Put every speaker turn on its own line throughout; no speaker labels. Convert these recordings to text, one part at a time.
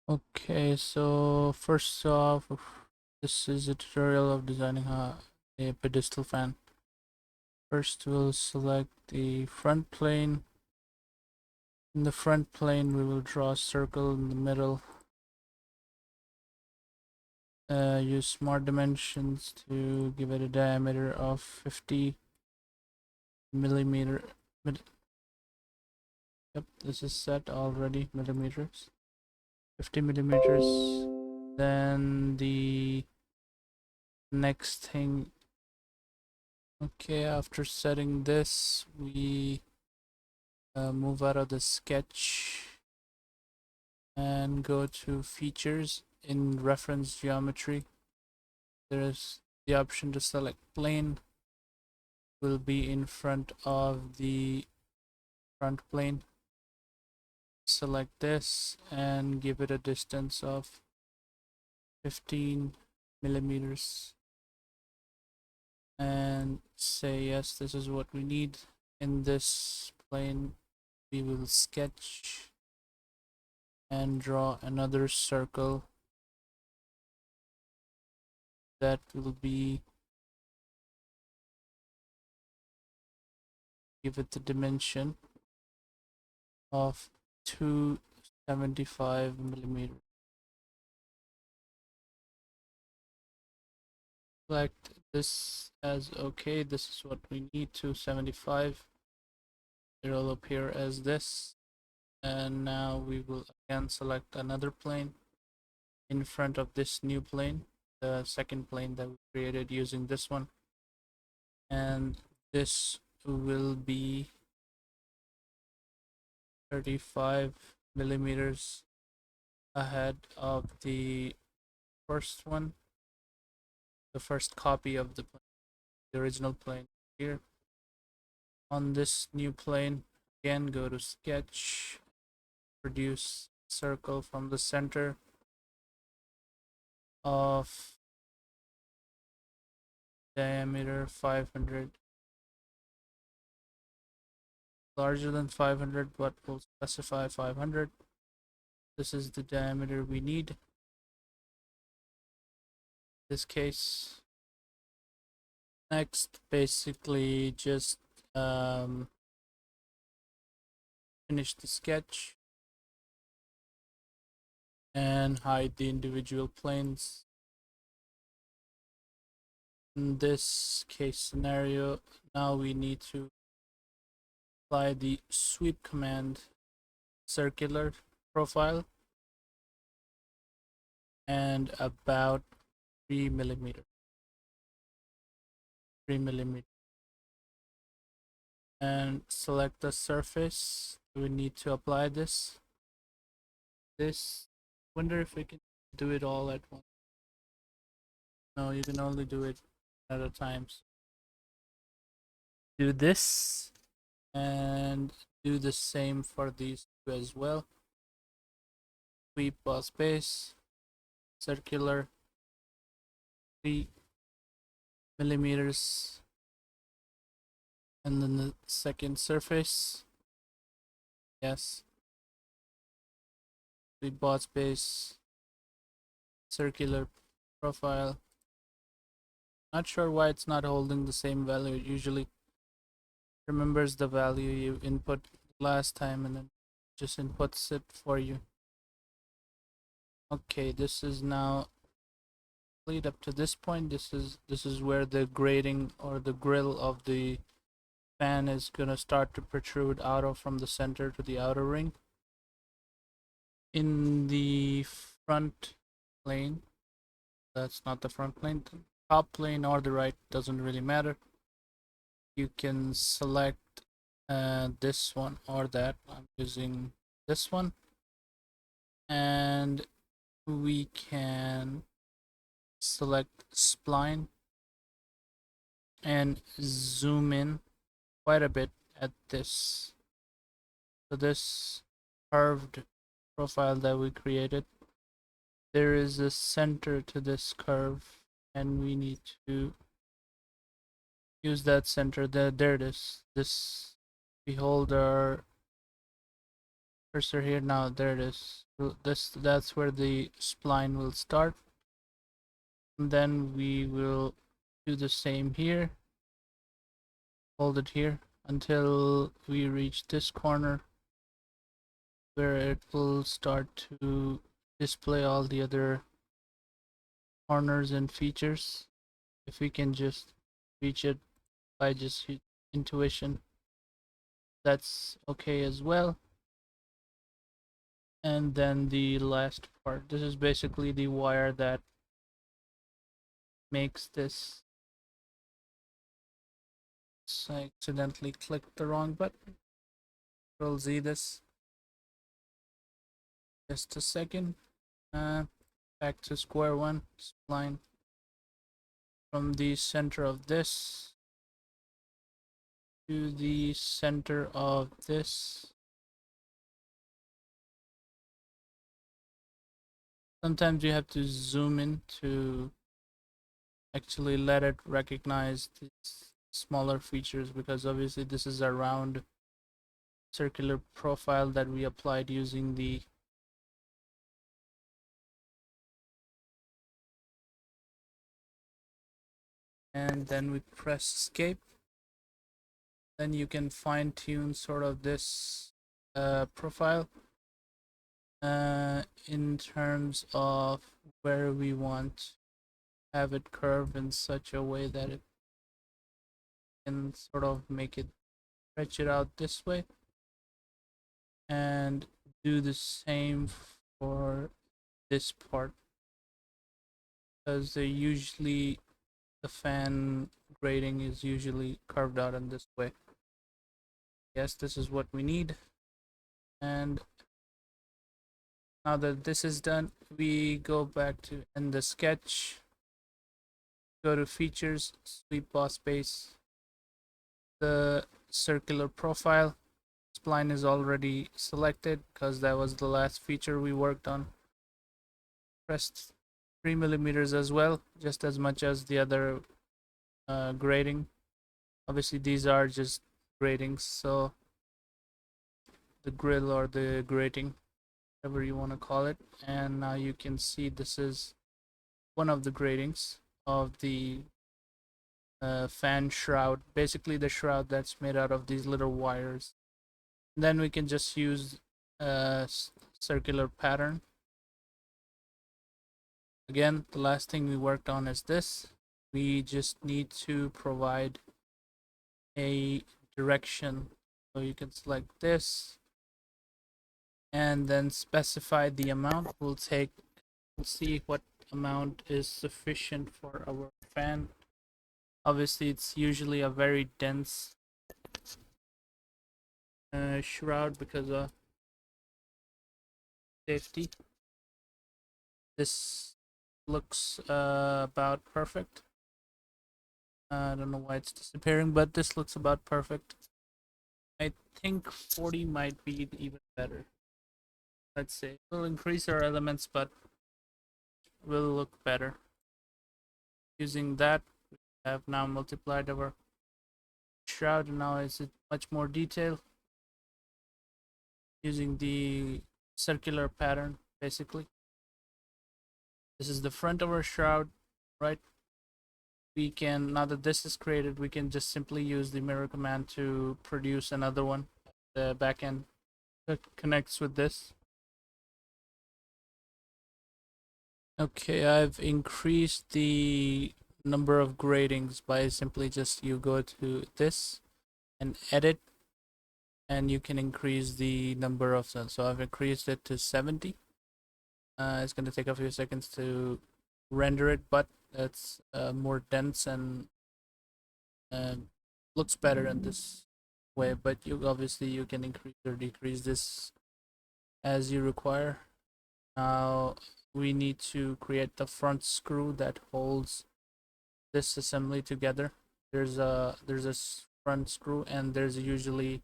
Okay, so first off, this is a tutorial of designing a pedestal fan. First, we'll select the front plane. In the front plane, we will draw a circle in the middle. Use smart dimensions to give it a diameter of 50 millimeter. Yep, this is set already, millimeters. 50 millimeters. Then the next thing. Okay, after setting this, we move out of the sketch and go to features. In reference geometry, there's the option to select plane will be in front of the front plane. Select this and give it a distance of 15 millimeters and say yes, this is what we need. In this plane we will sketch and draw another circle that will be, give it the dimension of 275 millimeters. Select this as okay, this is what we need, 275. It'll appear as this. And now we will again select another plane in front of this new plane, the second plane that we created using this one. And this will be 35 millimeters ahead of the first one, the first copy of the original plane here. On this new plane, again go to sketch, produce circle from the center of diameter 500, larger than 500, but we'll specify 500. This is the diameter we need in this case. Next, basically just finish the sketch and hide the individual planes. In this case scenario, now we need to apply the sweep command, circular profile, and about 3 millimeter. And select the surface. We need to apply this. Wonder if we can do it all at once. No, you can only do it at a time. So do this and do the same for these two as well. Sweep boss base, circular, 3 millimeters, and then the second surface. Yes. Sweep boss base, circular profile. Not sure why it's not holding the same value. It usually remembers the value you input last time and then just inputs it for you. Okay, this is now complete up to this point. This is where the grating or the grill of the fan is gonna start to protrude out of from the center to the outer ring. In the front plane, that's not the front plane, the top plane or the right, doesn't really matter. You can select this one or that. I'm using this one, and we can select spline and zoom in quite a bit at this. So this curved profile that we created, there is a center to this curve, and we need to use that center. There it is. This, behold our cursor here. Now there it is. That's where the spline will start. And then we will do the same here. Hold it here until we reach this corner where it will start to display all the other corners and features. If we can just reach it by just intuition, that's okay as well. And then the last part, this is basically the wire that makes this. So I accidentally clicked the wrong button. Control Z this. Just a second. Back to square one. Spline from the center of this to the center of this. Sometimes you have to zoom in to actually let it recognize these smaller features, because obviously this is a round circular profile that we applied using the and then we press escape. Then you can fine tune sort of this profile in terms of where we want to have it curve in such a way that it can sort of make it stretch it out this way, and do the same for this part, because they usually the fan grating is usually carved out in this way. Yes, this is what we need. And now that this is done, we go back to in the sketch, go to features, sweep boss base, the circular profile. Spline is already selected because that was the last feature we worked on. Pressed 3mm as well, just as much as the other grading. Obviously these are just gratings, so the grill or the grating, whatever you want to call it. And now you can see this is one of the gratings of the fan shroud, basically the shroud that's made out of these little wires. Then we can just use a circular pattern. Again, the last thing we worked on is this. We just need to provide a direction, so you can select this and then specify the amount. We'll see what amount is sufficient for our fan. Obviously it's usually a very dense shroud because of safety. This looks about perfect. I don't know why it's disappearing, but this looks about perfect. I think 40 might be even better. Let's say we'll increase our elements, but will look better. Using that, we have now multiplied our shroud, and now it's much more detail. Using the circular pattern, basically. This is the front of our shroud, right? We can, now that this is created, we can just simply use the mirror command to produce another one. The backend that connects with this. Okay, I've increased the number of gradings by simply just you go to this and edit, and you can increase the number of them. So I've increased it to 70. It's going to take a few seconds to render it, but it's more dense and looks better in this way. But you obviously you can increase or decrease this as you require. Now we need to create the front screw that holds this assembly together. There's a front screw, and there's usually,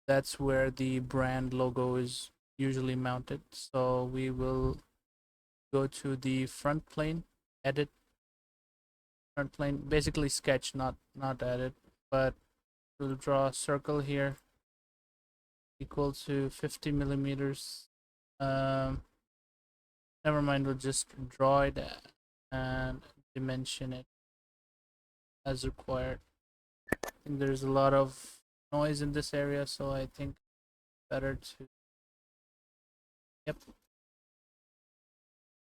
that's where the brand logo is usually mounted. So we will go to the front plane, edit front plane, basically sketch, not edit, but we'll draw a circle here equal to 50 millimeters. Never mind, we'll just draw it and dimension it as required. I think there's a lot of noise in this area, so I think better to, yep,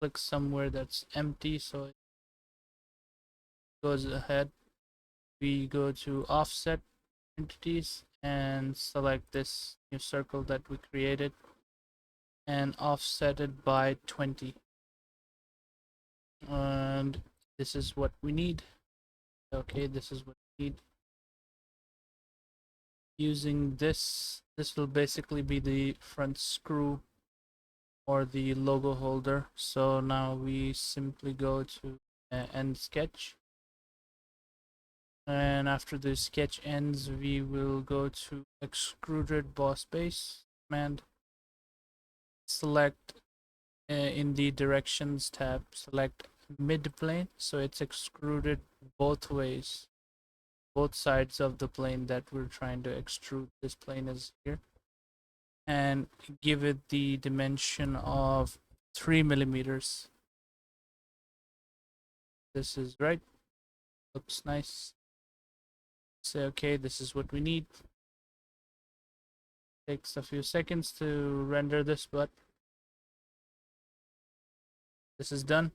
click somewhere that's empty so it goes ahead. We go to offset entities and select this new circle that we created and offset it by 20. And this is what we need. Okay, this is what we need. Using this will basically be the front screw or the logo holder. So now we simply go to end sketch, and after the sketch ends we will go to extruded boss base command, select in the directions tab, select mid plane, so it's extruded both ways, both sides of the plane that we're trying to extrude. This plane is here, and give it the dimension of 3 millimeters. This is right, looks nice. Say okay, this is what we need. Takes a few seconds to render this, but this is done.